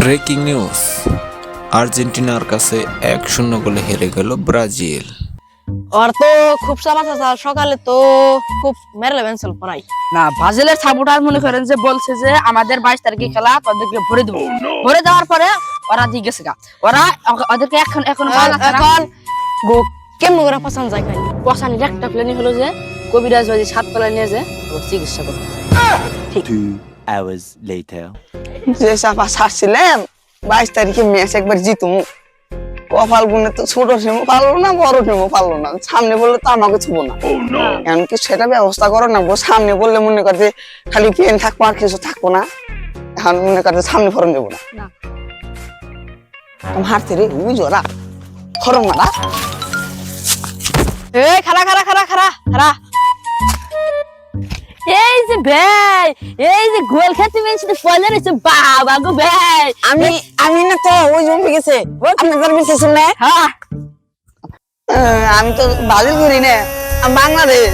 Breaking news, আর্জেন্টিনার কাছে 1-0 গোলে হেরে গেল ব্রাজিল। আর তো খুব চাচা সকালে তো খুব মেরে লেবেন সেল পড়াই না, ব্রাজিলের সাপোর্টার মনে করেন যে বলছে যে আমাদের 22 তারিখে খেলা, তাদেরকে ভরে দেবো। ভরে দেওয়ার পরে ওরা দিয়ে গেছে গা। ওদেরকে এখন গো কেমন করে পছন্দ যায় খাই পছন্দের একটা প্ল্যানই হলো যে কবিরাজ বাজি 7 তলায় নিয়ে যে ওর চিকিৎসা করবে। 2 hours later. যে চাপা ছাড়ছিলাম 22 তারিখে ম্যাচ একবার জিতুম, কপাল গুনে তো ছোট টিমও পারলো না, বড় টিমও পারলো না। সামনে বললে তো আমাকে ছুবো না, এমনকি সেটা ব্যবস্থা করো না। সামনে বললে মনে করছে খালি পেন থাকবো আর কিছু থাকবো না। এখন মনে করছে সামনে ফরম দেবো না, হারতে রে ওই জোরা ফরম না। এই খারা খারা খারা খারা খারা এই যে ভাই, এই যে গোল খেতে মেনছি তো ফলে রয়েছে বাবা গো ভাই। আমি না তো ওই জমি গেছে আপনাদের বেশি শুনলে। হ্যাঁ, আমি তো ব্রাজিল করি না, আমি বাংলাদেশ।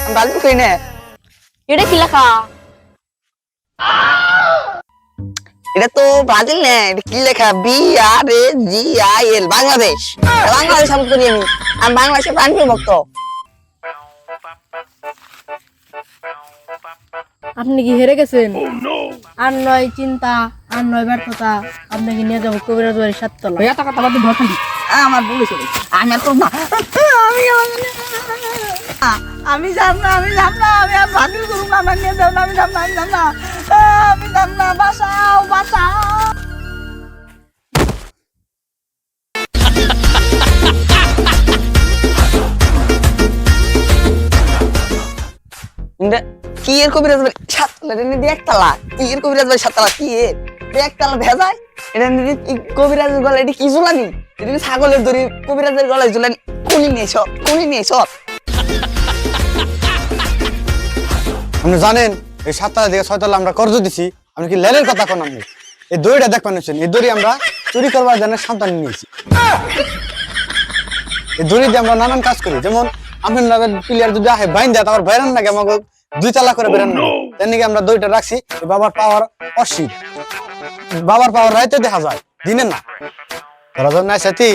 আমি ব্রাজিল করি না। এটা কি লেখা? এটা তো ব্রাজিল না, এটা কি লেখা? BRAZIL, বাংলাদেশ। বাংলাদেশ সাপোর্ট করি আমি। আমি বাংলাদেশের প্রাণপ্রিয় ভক্ত। আপনি কি হেরে গেছেন? আর নয় চিন্তা, আর নয় ব্যর্থতা, আপনাকে নিয়ে যাবো কবিরাজ বাড়ির 7 তলা। এত কথা বাদ দিয়ে ভরখালি। আমার ভুল হয়েছে, আমি তো না, আমি যাব না, আমি যাব না, আমি আর ব্রাজিল করুম না, আমার নিয়ে যাও না, আমি যাব না, আমি যাব না, আমি যাব না, বাঁচাও বাঁচাও। কি এর কবিরাজ বাড়ি 7 তলা? এটা নিয়ে একতলা। কি এর কবিরাজ বাড়ি 7 তলা? কি এর একতলা ভেজায়? এটা নিয়ে কবিরাজের গলায় এটা কি ঝুলানি? এটা ছাগলের দড়ি কবিরাজের গলায় ঝুলানি। কোনি নিয়ে সব, কোনি নিয়ে সব। আপনি জানেন এই 7 তলা থেকে 6 তলা আমরা কর্জ দিছি। আপনি কি লেলের কথা কোন? আপনি এই দড়িটা দেখবেন, এই দড়ি আমরা চুরি করবার জন্য সন্তান নিয়েছি। এই দড়ি দিয়ে আমরা নানান কাজ করি, যেমন আপনার প্লেয়ার যদি আহে বাইন দেয় তারপর বেরান নাকি আমাকে 2 তলা করে বেরান না, তেমনি আমরা দড়িটা রাখছি। বাবার পাওয়ার অসীম, বাবার পাওয়ার রাইতে দেখা যায়, দিনে না। ধরা যান না সাথী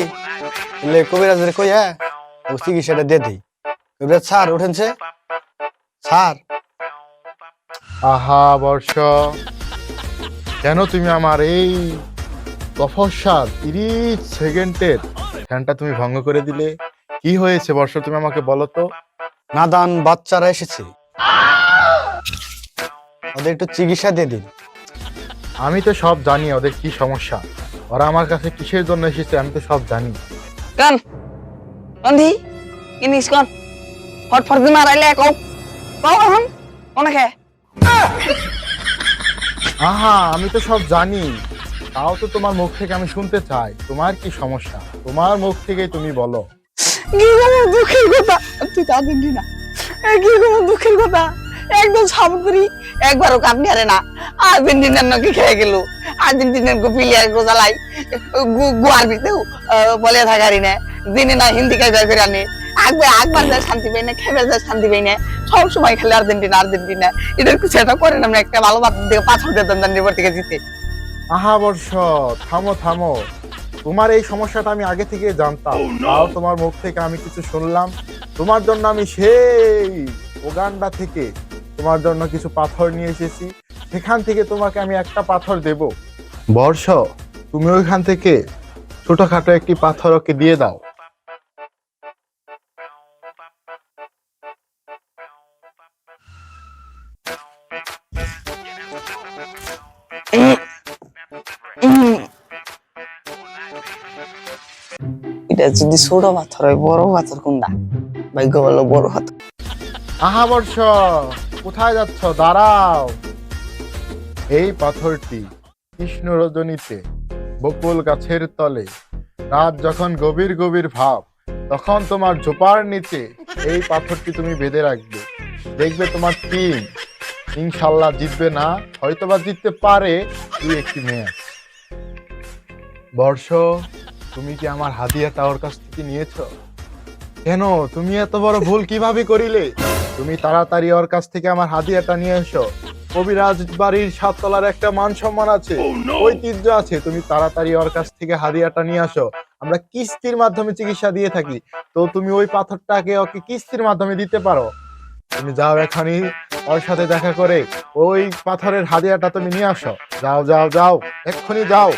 কবিরাজের কই হ্যাঁ ও চিকিৎসাটা দিয়ে দিই। কবিরাজ স্যার উঠেছে স্যার। আহা বর্ষ, কেন তুমি আমার এই তফস্যার 30 সেকেন্ডের ফ্যানটা তুমি ভঙ্গ করে দিলে? কি হয়েছে বর্ষ, তুমি আমাকে বলো তো। নাদান বাচ্চারা এসেছে, ওদের একটু চিকিৎসা দিয়ে দিন। আমি তো সব জানি ওদের কি সমস্যা, ওরা আমার কাছে কিসের জন্য এসেছে আমি তো সব জানি। কান অন্ধি ইনিস কোন ফট ফট দি মারাইলে কও কও হন অনেকে। আহা আমি তো সব জানি, তাও তো তোমার মুখ থেকে আমি শুনতে চাই তোমার কি সমস্যা। তোমার মুখ থেকেই তুমি বলো। কি কোনো দুঃখের কথা, তুই তো আর্জেন্টিনা, কি কোনো দুঃখের কথা। একদম সামগ্রী একবারও কাপ নিয়ে না, আর্জেন্টিনার নাকি খেয়ে গেল। আর্জেন্টিনার গো প্লেয়ার গো জ্বালাই গোয়ার ভিতেও বলে থাকারি না, দিনে না হিন্দি কাজ করে আনে। একবার যা শান্তি পাই না, খেবে যা শান্তি পাই না, সব সময় খেলে আর্জেন্টিনা আর্জেন্টিনা। এটার কিছু এটা করেন আমরা একটা ভালো বাদ দিয়ে 5 দিতাম জানি থেকে জিতে। আহা বর্ষ থামো থামো, তোমার এই সমস্যাটা আমি আগে থেকে জানতাম, তাও তোমার মুখ থেকে আমি কিছু শুনলাম। তোমার জন্য আমি সেই ওগান্ডা থেকে তোমার জন্য কিছু পাথর নিয়ে এসেছি, সেখান থেকে তোমাকে আমি একটা পাথর দেব। বর্ষ তুমি ওইখান থেকে ছোটখাটো একটি পাথর ওকে দিয়ে দাও। এটা যদি ছোট পাথর হয়, বড় পাথর কোনটা? ভাগ্য বলো বড় পাথর। আহা বর্ষ কোথায় যাচ্ছ? দাঁড়াও। এই পাথরটি কৃষ্ণ রজনীতে বকুল গাছের তলে, রাত যখন গভীর গভীর ভাব, তখন তোমার ঝোপার নিচে এই পাথরটি তুমি বেঁধে রাখবে। দেখবে তোমার টিম ইনশাল্লাহ জিতবে না, হয়তোবা জিততে পারে 2-1 ম্যাচ। বর্ষ তুমি কি আমার হাদিয়াটা ওর কাছ থেকে নিয়েছো? কেন তুমি এত বড় ভুল কিভাবে করিলে? তুমি তাড়াতাড়ি ওর কাছ থেকে আমার হাদিয়াটা নিয়ে এসো। কবিরাজ বাড়ির 7 তলার একটা মান সম্মান আছে, ঐতিহ্য আছে। তুমি তাড়াতাড়ি ওর কাছ থেকে হাদিয়াটা নিয়ে আসো। আমরা কিস্তির মাধ্যমে চিকিৎসা দিয়ে থাকি, তো তুমি ওই পাথরটাকে ওকে কিস্তির মাধ্যমে দিতে পারো। তুমি যাও এখনই ওর সাথে দেখা করে ওই পাথরের হাদিয়াটা তুমি নিয়ে আসো। যাও যাও যাও, এক্ষুনি যাও।